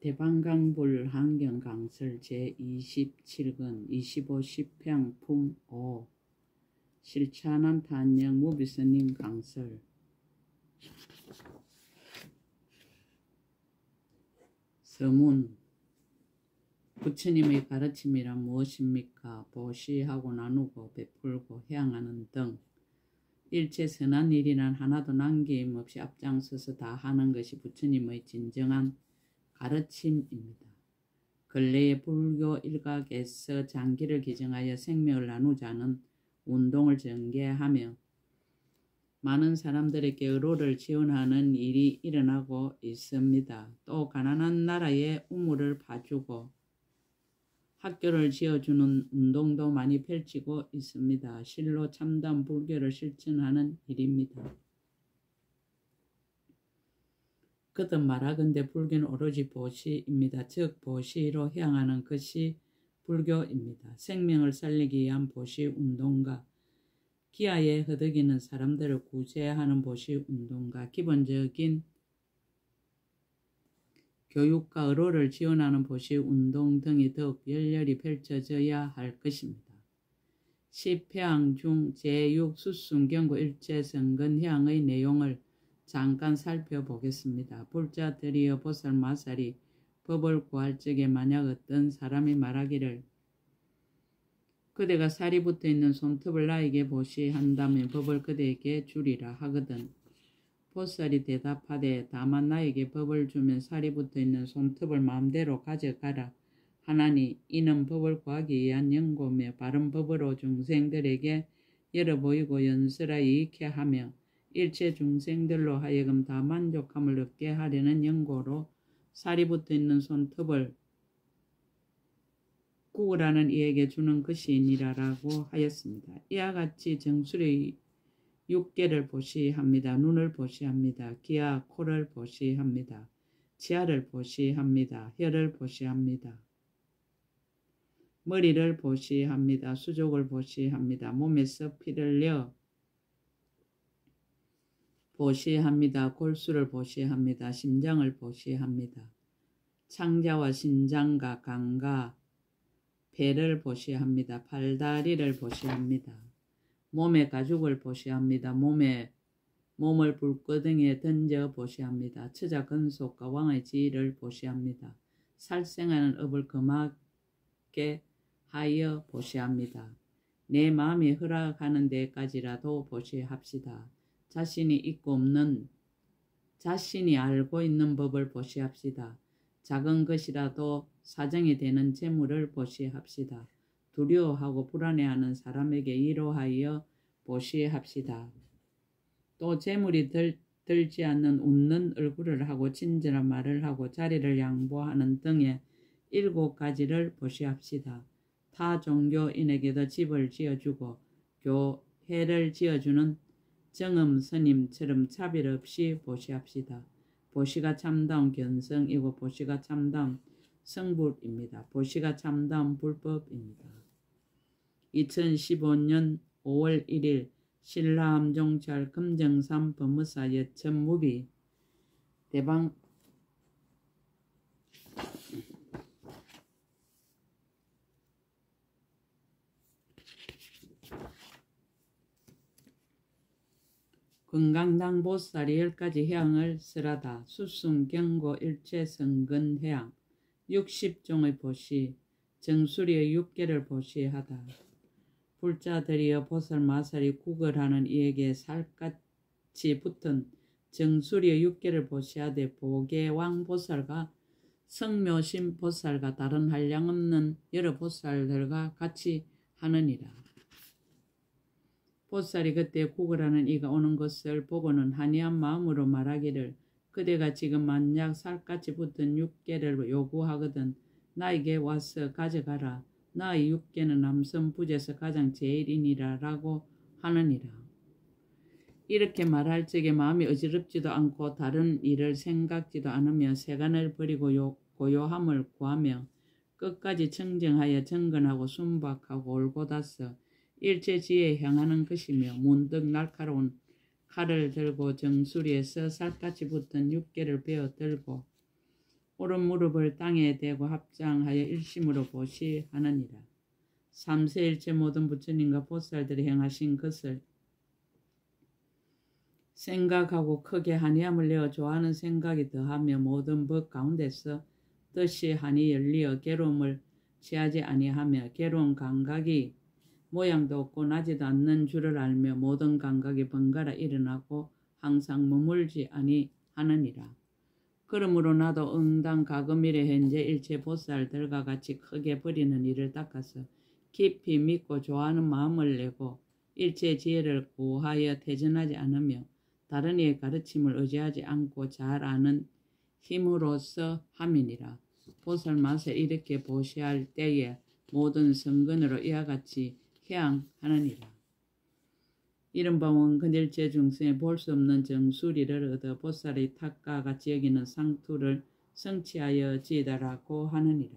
대방강불 환경강설 제27권 25시평 품5 실천한 탄영 무비스님 강설. 서문. 부처님의 가르침이란 무엇입니까? 보시하고 나누고 베풀고 해양하는 등 일체 선한 일이란 하나도 남김없이 앞장서서 다 하는 것이 부처님의 진정한 가르침입니다. 근래의 불교 일각에서 장기를 기정하여 생명을 나누자는 운동을 전개하며 많은 사람들에게 의로를 지원하는 일이 일어나고 있습니다. 또 가난한 나라에 우물을 파주고 학교를 지어주는 운동도 많이 펼치고 있습니다. 실로 참다운 불교를 실천하는 일입니다. 거듭 말하건대 불교는 오로지 보시입니다. 즉 보시로 향하는 것이 불교입니다. 생명을 살리기 위한 보시운동과 기아에 허덕이는 사람들을 구제하는 보시운동과 기본적인 교육과 의로를 지원하는 보시운동 등이 더욱 열렬히 펼쳐져야 할 것입니다. 시패양 중 제6 수순경고 일체성근향의 내용을 잠깐 살펴보겠습니다. 불자들이여 보살마살이 법을 구할 적에 만약 어떤 사람이 말하기를 그대가 살이 붙어있는 손톱을 나에게 보시한다면 법을 그대에게 주리라 하거든 보살이 대답하되 다만 나에게 법을 주면 살이 붙어있는 손톱을 마음대로 가져가라 하나니 이는 법을 구하기 위한 연고며 바른 법으로 중생들에게 열어보이고 연설하여 이익해 하며 일체 중생들로 하여금 다 만족함을 얻게 하려는 연고로 살이 붙어있는 손톱을 구으라는 이에게 주는 것이니라라고 하였습니다. 이와 같이 정술의 육계를 보시합니다. 눈을 보시합니다. 귀와 코를 보시합니다. 치아를 보시합니다. 혀를 보시합니다. 머리를 보시합니다. 수족을 보시합니다. 몸에서 피를 내어 보시합니다. 골수를 보시합니다. 심장을 보시합니다. 창자와 신장과 간과 배를 보시합니다. 팔다리를 보시합니다. 몸의 가죽을 보시합니다. 몸을 불구덩이에 던져 보시합니다. 처자 근속과 왕의 지위를 보시합니다. 살생하는 업을 금하게 하여 보시합니다. 내 마음이 허락하는 데까지라도 보시합시다. 자신이 있고 없는 자신이 알고 있는 법을 보시합시다. 작은 것이라도 사정이 되는 재물을 보시합시다. 두려워하고 불안해하는 사람에게 위로하여 보시합시다. 또 재물이 들지 않는 웃는 얼굴을 하고 친절한 말을 하고 자리를 양보하는 등의 7가지를 보시합시다. 타 종교인에게도 집을 지어주고 교회를 지어주는 정음 스님처럼 차별 없이 보시합시다. 보시가 참다운 견성이고 보시가 참다운 성불입니다. 보시가 참다운 불법입니다. 2015년 5월 1일 신라암종찰 금정산 법무사 여천무비 대방 건강당 보살이 10가지 해양을 쓰라다. 수승경고 일체성근해양 60종의 보시 정수리의 6개를 보시하다. 불자들이여 보살마살이 구걸하는 이에게 살같이 붙은 정수리의 6개를 보시하되 보계왕보살과 성묘신보살과 다른 한량없는 여러 보살들과 같이 하느니라. 보살이 그때 구걸하는 이가 오는 것을 보고는 한이한 마음으로 말하기를 그대가 지금 만약 살같이 붙은 6개를 요구하거든 나에게 와서 가져가라. 나의 6개는 남선부재에서 가장 제일이니라 라고 하느니라. 이렇게 말할 적에 마음이 어지럽지도 않고 다른 일을 생각지도 않으며 세간을 버리고 고요함을 구하며 끝까지 청정하여 정건하고 순박하고 올곧아서 일체지에 향하는 것이며 문득 날카로운 칼을 들고 정수리에서 살같이 붙은 6개를 베어 들고 오른 무릎을 땅에 대고 합장하여 일심으로 보시하느니라. 삼세일체 모든 부처님과 보살들이 행하신 것을 생각하고 크게 한이함을 내어 좋아하는 생각이 더하며 모든 법 가운데서 뜻이 한이 열리어 괴로움을 취하지 아니하며 괴로운 감각이 모양도 없고 나지도 않는 줄을 알며 모든 감각이 번갈아 일어나고 항상 머물지 아니하느니라. 그러므로 나도 응당 가금일에 현재 일체 보살들과 같이 크게 버리는 일을 닦아서 깊이 믿고 좋아하는 마음을 내고 일체 지혜를 구하여 태전하지 않으며 다른 이의 가르침을 의지하지 않고 잘 아는 힘으로써 함이니라. 보살맛에 이렇게 보시할 때에 모든 성근으로 이와 같이 해양하느니라. 이른바 원근일체 중생에 볼 수 없는 정수리를 얻어 보살의 탁과 같이 여기는 상투를 성취하여 지다라고 하느니라.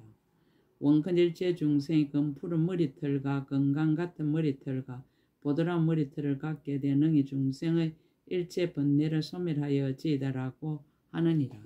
원근일체 중생이 금푸른 머리털과 건강 같은 머리털과 보드라운 머리털을 갖게 된 능히 중생의 일체 번뇌를 소멸하여 지다라고 하느니라.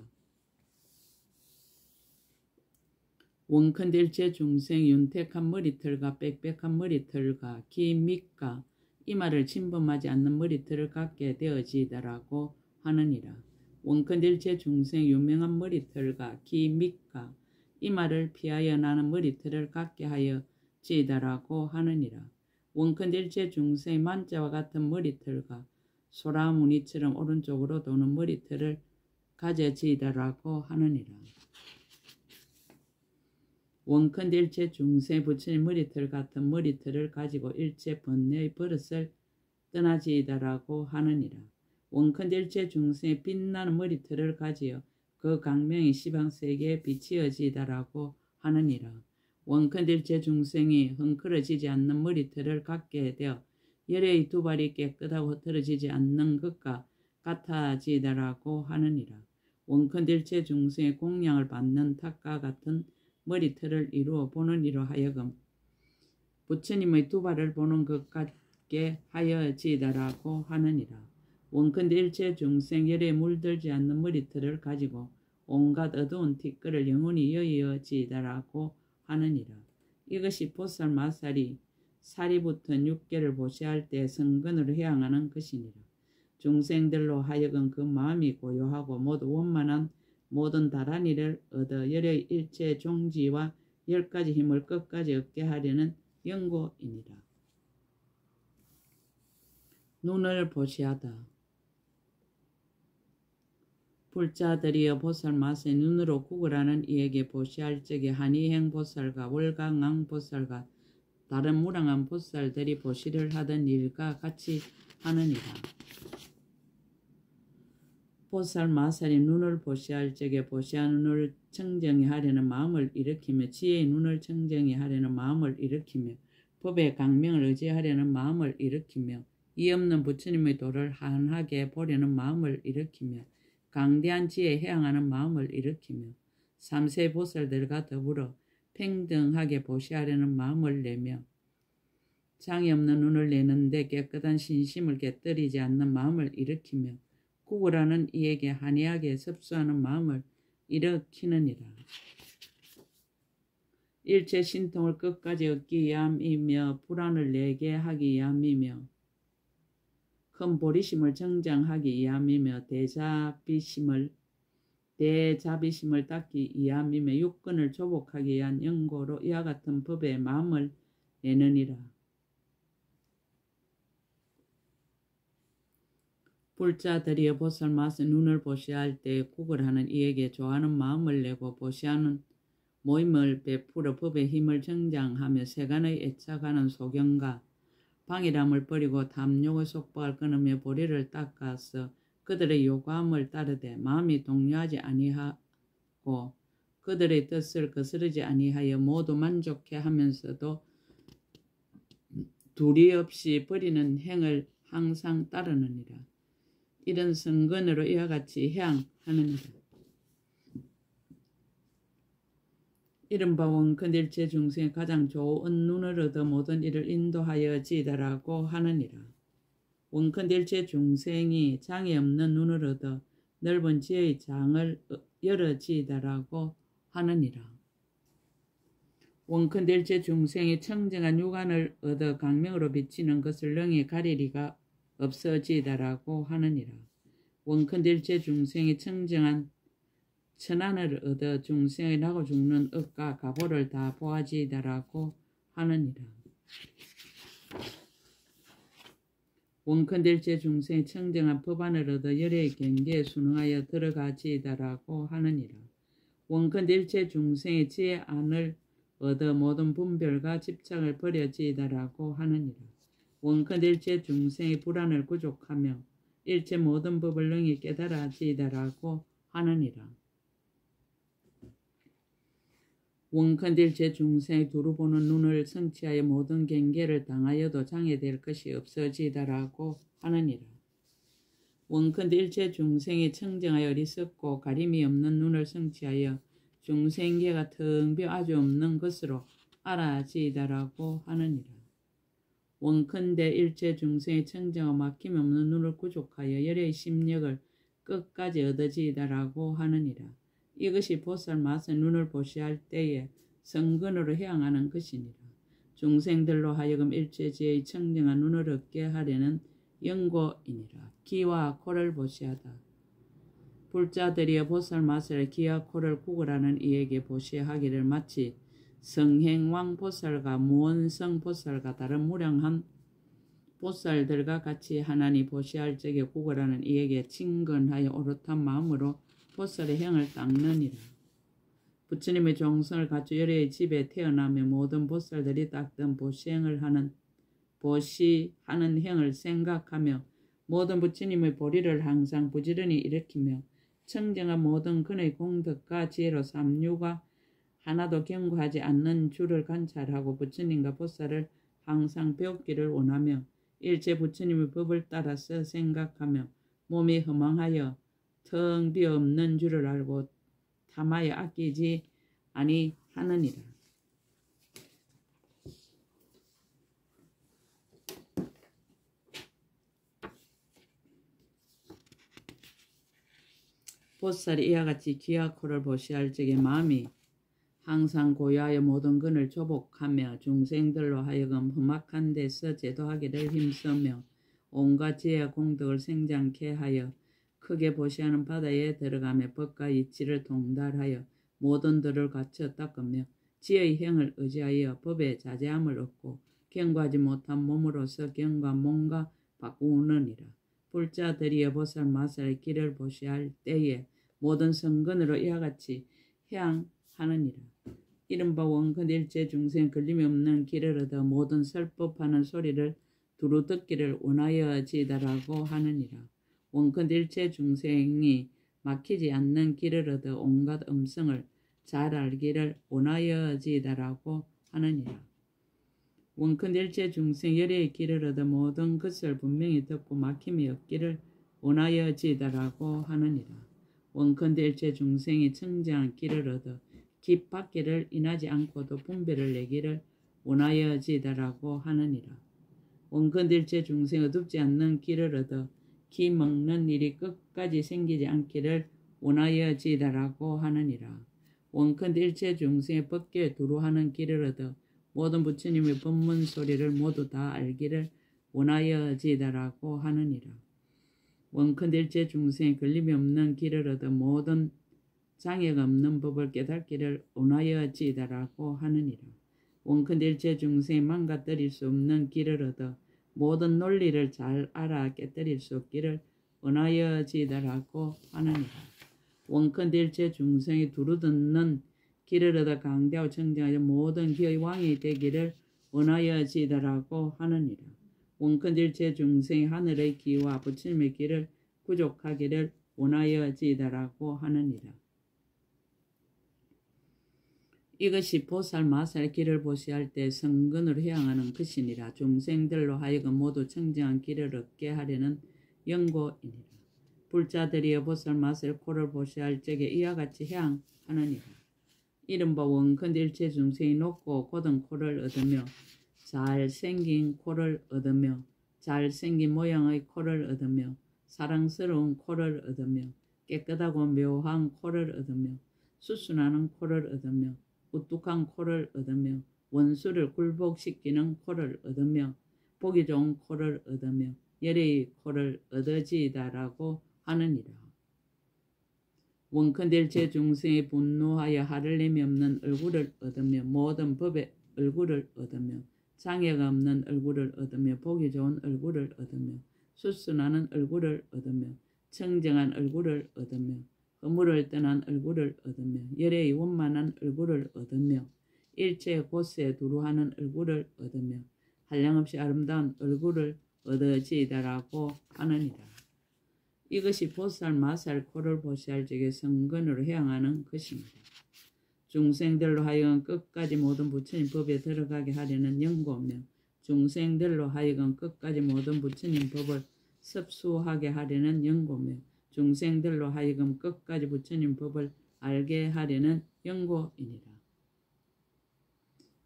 원컨일체 중생 윤택한 머리털과 빽빽한 머리털과 긴 밑과 이마를 침범하지 않는 머리털을 갖게 되어지다라고 하느니라. 원컨일체 중생 유명한 머리털과 긴 밑과 이마를 피하여 나는 머리털을 갖게 하여 지다라고 하느니라. 원컨일체 중생 만자와 같은 머리털과 소라무늬처럼 오른쪽으로 도는 머리털을 가져지다라고 하느니라. 원컨 일체 중생 부처님 머리털 같은 머리털을 가지고 일체 번뇌의 버릇을 떠나지이다라고 하느니라. 원컨 일체 중생의 빛나는 머리털을 가지어 그 강명이 시방세계에 비치어지다라고 하느니라. 원컨 일체 중생이 헝클어지지 않는 머리털을 갖게 되어 열의 두 발이 깨끗하고 흐트러지지 않는 것과 같아지다라고 하느니라. 원컨 일체 중생의 공양을 받는 탁과 같은 머리털을 이루어 보는 이로 하여금 부처님의 두 발을 보는 것 같게 하여지다라고 하느니라. 원컨 일체 중생 열에 물들지 않는 머리털을 가지고 온갖 어두운 티끌을 영원히 여의어지다라고 하느니라. 이것이 보살 마살이 살이 붙은 육계를 보시할 때 성근으로 해양하는 것이니라. 중생들로 하여금 그 마음이 고요하고 모두 원만한 모든 다란이를 얻어 열의 일체 종지와 10가지 힘을 끝까지 얻게 하려는 연고이니라. 눈을 보시하다. 불자들이여 보살맛의 눈으로 구걸하는 이에게 보시할 적에 한이행 보살과 월강왕 보살과 다른 무량한 보살들이 보시를 하던 일과 같이 하느니라. 보살 마살이 눈을 보시할 적에 보시한 눈을 청정히 하려는 마음을 일으키며 지혜의 눈을 청정히 하려는 마음을 일으키며 법의 강명을 의지하려는 마음을 일으키며 이 없는 부처님의 도를 한하게 보려는 마음을 일으키며 강대한 지혜에 해양하는 마음을 일으키며 삼세 보살들과 더불어 평등하게 보시하려는 마음을 내며 장이 없는 눈을 내는데 깨끗한 신심을 깨뜨리지 않는 마음을 일으키며 구걸하는 이에게 한이하게 섭수하는 마음을 일으키느니라. 일체 신통을 끝까지 얻기 위함이며 불안을 내게 하기 위함이며 큰 보리심을 정장하기 위함이며 대자비심을 닦기 위함이며 육근을 조복하기 위한 연고로 이와 같은 법의 마음을 내느니라. 불자들이여 보살맛의 눈을 보시할 때 구걸하는 이에게 좋아하는 마음을 내고 보시하는 모임을 베풀어 법의 힘을 정장하며 세간의 애착하는 소경과 방일함을 버리고 탐욕의 속박을 끊으며 보리를 닦아서 그들의 요구함을 따르되 마음이 동요하지 아니하고 그들의 뜻을 거스르지 아니하여 모두 만족해 하면서도 두리 없이 버리는 행을 항상 따르느니라. 이런 성근으로 이와 같이 해양하느니라. 이른바 원컨 일체 중생의 가장 좋은 눈을 얻어 모든 일을 인도하여 지다라고 하느니라. 원컨 일체 중생이 장이 없는 눈을 얻어 넓은 지혜의 장을 열어지이다라고 하느니라. 원컨대일체 중생이 청정한 육안을 얻어 강명으로 비치는 것을 능히 가릴 리가 없어지이다라고 하느니라. 원컨대일체 중생이 청정한 천안을 얻어 중생이 나고 죽는 억과 가보를 다 보아지이다라고 하느니라. 원컨대일체 중생이 청정한 법안을 얻어 열의 경계에 순응하여 들어가지이다라고 하느니라. 원컨대일체 중생이 지혜 안을 얻어 모든 분별과 집착을 버려지이다라고 하느니라. 원컨대일체 중생이 불안을 구족하며 일체 모든 법을 능히 깨달아지이다라고 하느니라. 원컨대일체 중생이 두루 보는 눈을 성취하여 모든 경계를 당하여도 장애될 것이 없어지이다라고 하느니라. 원컨대일체 중생이 청정하여 어리석고 가림이 없는 눈을 성취하여 중생계가 텅 비어 아주 없는 것으로 알아지이다라고 하느니라. 원컨대 일체 중생의 청정하고 막힘 없는 눈을 구족하여 열의 심력을 끝까지 얻어지이다라고 하느니라. 이것이 보살 마스의 눈을 보시할 때에 성근으로 향하는 것이니라. 중생들로 하여금 일체지의 청정한 눈을 얻게 하려는 연고이니라. 귀와 코를 보시하다. 불자들이여 보살 마스의 귀와 코를 구걸하는 이에게 보시하기를 마치 성행왕 보살과 무원성 보살과 다른 무량한 보살들과 같이 하나니 보시할 적에 구걸하는 이에게 친근하여 오롯한 마음으로 보살의 행을 닦느니라. 부처님의 종성을 갖추 열의 집에 태어나며 모든 보살들이 닦던 보시행을 하는 보시하는 행을 생각하며 모든 부처님의 보리를 항상 부지런히 일으키며 청정한 모든 근의 공덕과 지혜로 삼류가 하나도 경고하지 않는 줄을 관찰하고 부처님과 보살을 항상 배우기를 원하며 일체 부처님의 법을 따라서 생각하며 몸이 허망하여 텅 비어 없는 줄을 알고 탐하여 아끼지 아니하느니라. 보살이 이와 같이 귀와 코를 보시할 적에 마음이 항상 고요하여 모든 근을 조복하며 중생들로 하여금 험악한 데서 제도하기를 힘쓰며 온갖 지혜와 공덕을 생장케 하여 크게 보시하는 바다에 들어가며 법과 이치를 통달하여 모든 들을 갖춰 닦으며 지혜의 행을 의지하여 법의 자제함을 얻고 경고하지 못한 몸으로서 경과 몸과 바꾸느니라. 불자들이여 보살 마살의 길을 보시할 때에 모든 성근으로 이와 같이 향하느니라. 이른바 원컨일체 중생 걸림이 없는 길을 얻어 모든 설법하는 소리를 두루 듣기를 원하여지다라고 하느니라. 원컨일체 중생이 막히지 않는 길을 얻어 온갖 음성을 잘 알기를 원하여지다라고 하느니라. 원컨일체 중생 열의 길을 얻어 모든 것을 분명히 듣고 막힘이 없기를 원하여지다라고 하느니라. 원컨일체 중생이 청정한 길을 얻어 깃받기를 인하지 않고도 분별을 내기를 원하여지다라고 하느니라. 원컨일체 중생이 어둡지 않는 길을 얻어 기 먹는 일이 끝까지 생기지 않기를 원하여지다라고 하느니라. 원컨일체 중생의 법계에 두루하는 길을 얻어 모든 부처님의 법문 소리를 모두 다 알기를 원하여지다라고 하느니라. 원컨일체 중생의 걸림이 없는 길을 얻어 모든 장애가 없는 법을 깨닫기를 원하여지다라고 하느니라. 원컨일체 중생이 망가뜨릴 수 없는 길을 얻어 모든 논리를 잘 알아 깨뜨릴 수 없기를 원하여지다라고 하느니라. 원컨일체 중생이 두루 듣는 길을 얻어 강대하고 청정하여 모든 기의 왕이 되기를 원하여지다라고 하느니라. 원컨일체 중생이 하늘의 기와 부처님의 길을 구족하기를 원하여지다라고 하느니라. 이것이 보살 마살의 길을 보시할 때 성근으로 향하는 것이니라. 중생들로 하여금 모두 청정한 길을 얻게 하려는 연고이니라. 불자들이여 보살 마살의 코를 보시할 적에 이와 같이 향하느니라. 이른바 원컨일체 중생이 높고 곧은 코를 얻으며 잘생긴 코를 얻으며 잘생긴 모양의 코를 얻으며 사랑스러운 코를 얻으며 깨끗하고 묘한 코를 얻으며 수순하는 코를 얻으며 우뚝한 코를 얻으며 원수를 굴복시키는 코를 얻으며 보기 좋은 코를 얻으며 열의 코를 얻어지이다라고 하느니라. 원컨대 제 중생이 분노하여 하를림이 없는 얼굴을 얻으며 모든 법의 얼굴을 얻으며 장애가 없는 얼굴을 얻으며 보기 좋은 얼굴을 얻으며 수순하는 얼굴을 얻으며 청정한 얼굴을 얻으며 허물을 떠난 얼굴을 얻으며 열의 원만한 얼굴을 얻으며 일체 곳에 두루하는 얼굴을 얻으며 한량없이 아름다운 얼굴을 얻어지이다라고 하느니라. 이것이 보살 마살 코를 보시할 적에 성근으로 향하는 것입니다. 중생들로 하여금 끝까지 모든 부처님 법에 들어가게 하려는 연고며 중생들로 하여금 끝까지 모든 부처님 법을 섭수하게 하려는 연고며 중생들로 하여금 끝까지 부처님 법을 알게 하려는 연고이니라.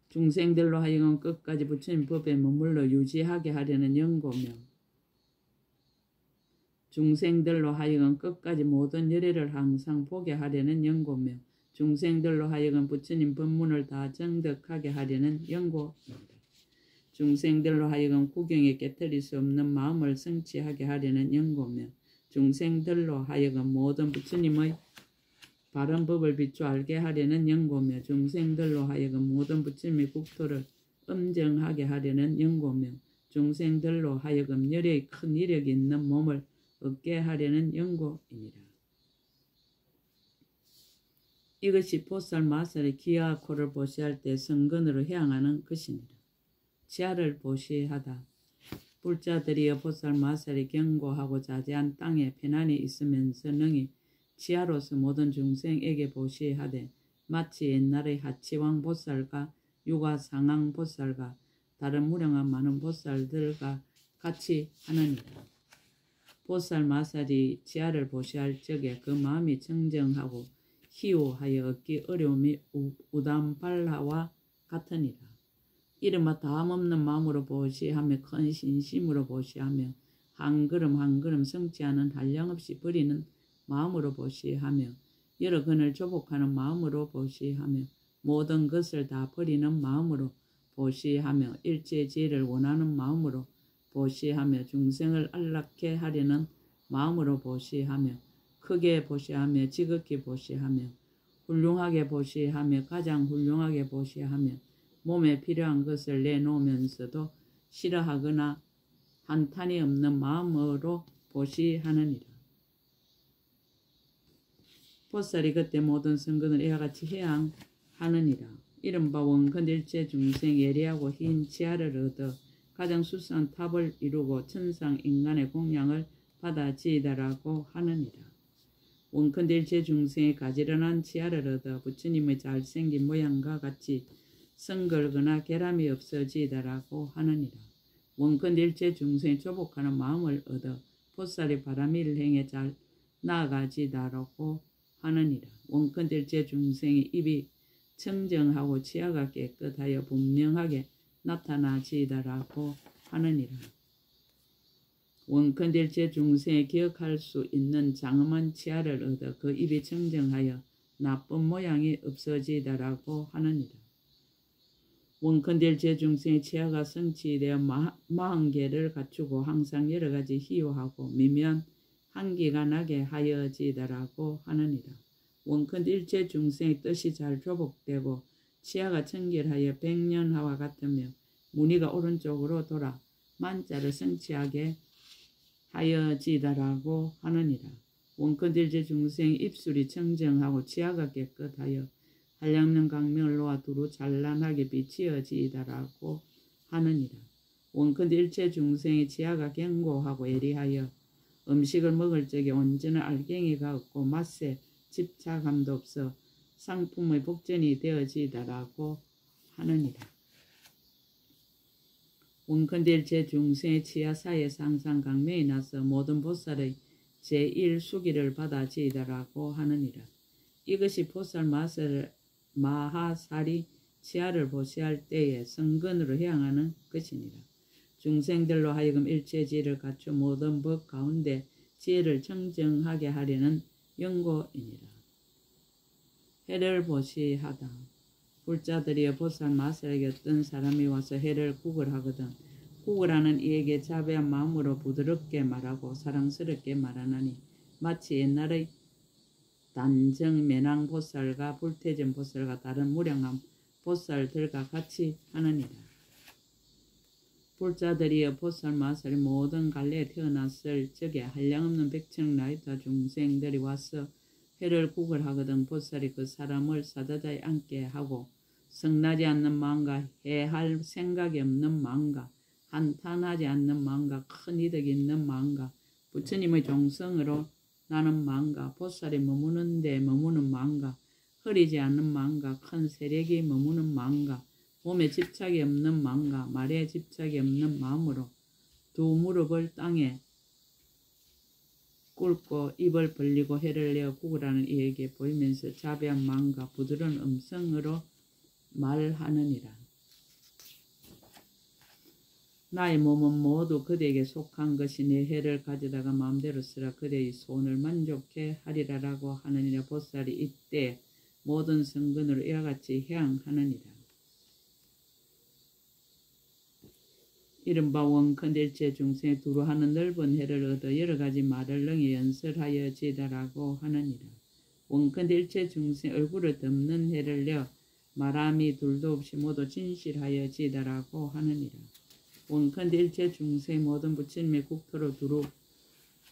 중생들로 하여금 끝까지 부처님 법에 머물러 유지하게 하려는 연고며 중생들로 하여금 끝까지 모든 열애를 항상 보게 하려는 연고며 중생들로 하여금 부처님 법문을 다 정득하게 하려는 연고입니다. 중생들로 하여금 구경에 깨트릴 수 없는 마음을 성취하게 하려는 연고며 중생들로 하여금 모든 부처님의 바른 법을 비추어 알게 하려는 연고며 중생들로 하여금 모든 부처님의 국토를 엄정하게 하려는 연고며 중생들로 하여금 열의 큰 이력이 있는 몸을 얻게 하려는 연고이니라. 이것이 보살 마살의 기아 코를 보시할 때 성근으로 향하는 것입니다. 지하를 보시하다. 불자들이여 보살 마살이 경고하고 자제한 땅에 편안히 있으면서 능히 지하로서 모든 중생에게 보시하되 마치 옛날의 하치왕 보살과 유가상왕 보살과 다른 무량한 많은 보살들과 같이 하느니라. 보살 마살이 지하를 보시할 적에 그 마음이 청정하고 희우하여 얻기 어려움이 우담발라와 같으니라. 이른바 다함없는 마음으로 보시하며 큰 신심으로 보시하며 한 걸음 한 걸음 성취하는 한량없이 버리는 마음으로 보시하며 여러 근을 조복하는 마음으로 보시하며 모든 것을 다 버리는 마음으로 보시하며 일체지혜를 원하는 마음으로 보시하며 중생을 안락케 하려는 마음으로 보시하며 크게 보시하며 지극히 보시하며 훌륭하게 보시하며 가장 훌륭하게 보시하며 몸에 필요한 것을 내놓으면서도 싫어하거나 한탄이 없는 마음으로 보시하느니라. 보살이 그때 모든 성근을 이와 같이 해양하느니라. 이른바 원컨일체 중생 예리하고 흰 지하를 얻어 가장 수수한 탑을 이루고 천상 인간의 공양을 받아 지이다라고 하느니라. 원컨일체 중생의 가지런한 지하를 얻어 부처님의 잘생긴 모양과 같이 성걸거나 결함이 없어지다라고 하느니라. 원컨일체 중생이 조복하는 마음을 얻어 보살이 바람일 행에 잘 나아가지다라고 하느니라. 원컨일체 중생의 입이 청정하고 치아가 깨끗하여 분명하게 나타나지다라고 하느니라. 원컨일체 중생이 기억할 수 있는 장엄한 치아를 얻어 그 입이 청정하여 나쁜 모양이 없어지다라고 하느니라. 원컨일체 중생의 치아가 성취되어 40개를 갖추고 항상 여러가지 희유하고 미묘한 한기가 나게 하여지다라고 하느니라. 원컨일체 중생의 뜻이 잘 조복되고 치아가 청결하여 백년하와 같으며 무늬가 오른쪽으로 돌아 만자를 성취하게 하여지다라고 하느니라. 원컨일체 중생의 입술이 청정하고 치아가 깨끗하여 한량명 강명을 놓아 두루 찬란하게 비치어지다라고 하느니라. 원컨일체 중생의 치아가 견고하고 예리하여 음식을 먹을 적에 온전한 알갱이가 없고 맛에 집착함도 없어 상품의 복전이 되어지다라고 하느니라. 원컨일체 중생의 치아 사이에서 항상 강명이 나서 모든 보살의 제1수기를 받아지이다라고 하느니라. 이것이 보살 마하살이 치아를 보시할 때에 성근으로 향하는 것이니라. 중생들로 하여금 일체 지혜를 갖추어 모든 법 가운데 지혜를 청정하게 하려는 영고이니라. 해를 보시하다. 불자들이여 보살 마살에게 어떤 사람이 와서 해를 구걸하거든 구걸하는 이에게 자비한 마음으로 부드럽게 말하고 사랑스럽게 말하나니 마치 옛날의 단정 매낭 보살과 불태전 보살과 다른 무량한 보살들과 같이 하느니라. 불자들이여 보살 마살이 모든 갈래에 태어났을 적에 한량없는 백천 나이타 중생들이 와서 해를 구걸하거든 보살이 그 사람을 사자자에 앉게 하고 성나지 않는 마음과 해할 생각이 없는 마음과 한탄하지 않는 마음과 큰 이득이 있는 마음과 부처님의 종성으로 나는 마음과 보살이 머무는 데 머무는 마음과 흐리지 않는 마음과 큰 세력이 머무는 마음과 몸에 집착이 없는 마음과 말에 집착이 없는 마음으로 두 무릎을 땅에 꿇고 입을 벌리고 해를 내어 구걸하는 이에게 보이면서 자비한 마음과 부드러운 음성으로 말하느니라. 나의 몸은 모두 그대에게 속한 것이니 해를 가져다가 마음대로 쓰라 그대의 소원을 만족해 하리라라고 하느니라. 보살이 이때 모든 성근으로 이와 같이 향하느니라. 이른바 원컨대일체 중생의 두루 하는 넓은 해를 얻어 여러가지 말을 능히 연설하여 지다라고 하느니라. 원컨대일체 중생 얼굴을 덮는 해를 내어 말함이 둘도 없이 모두 진실하여 지다라고 하느니라. 원컨대일체 중생의 모든 부처님의 국토로 두루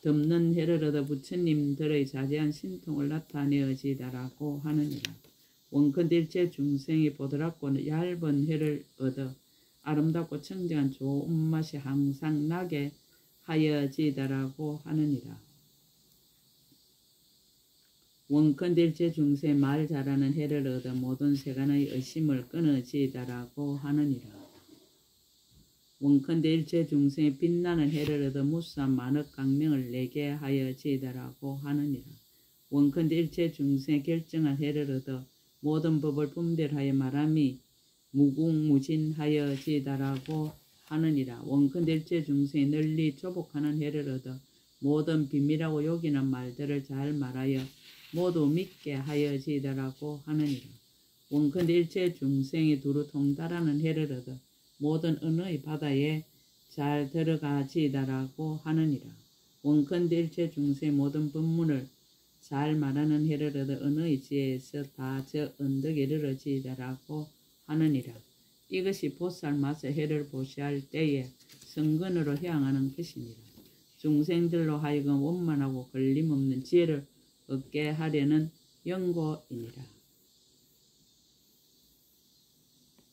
덮는 해를 얻어 부처님들의 자제한 신통을 나타내어 지다라고 하느니라. 원컨대일체 중생이 보드랍고 얇은 해를 얻어 아름답고 청정한 좋은 맛이 항상 나게 하여지다라고 하느니라. 원컨대일체 중세 말 잘하는 해를 얻어 모든 세간의 의심을 끊어지다라고 하느니라. 원컨대일체 중생의 빛나는 해를 얻어 무수한 만억 강명을 내게 하여지다라고 하느니라. 원컨대일체 중생의 결정한 해를 얻어 모든 법을 분별하여 말함이 무궁무진하여지다라고 하느니라. 원컨대일체 중생이 널리 조복하는 해를 얻어 모든 비밀하고 요긴한 말들을 잘 말하여 모두 믿게 하여지다라고 하느니라. 원컨대일체 중생이 두루 통달하는 해를 얻어 모든 언어의 바다에 잘 들어가지다라고 하느니라. 원컨대일체 중생의 모든 법문을 잘 말하는 해를 얻어 언어의 지혜에서 다 저 언덕에 이르러지다라고 하느니라. 이것이 보살 맛의 해를 보시할 때에 성근으로 향하는 것이니라. 중생들로 하여금 원만하고 걸림없는 지혜를 얻게 하려는 연고이니라.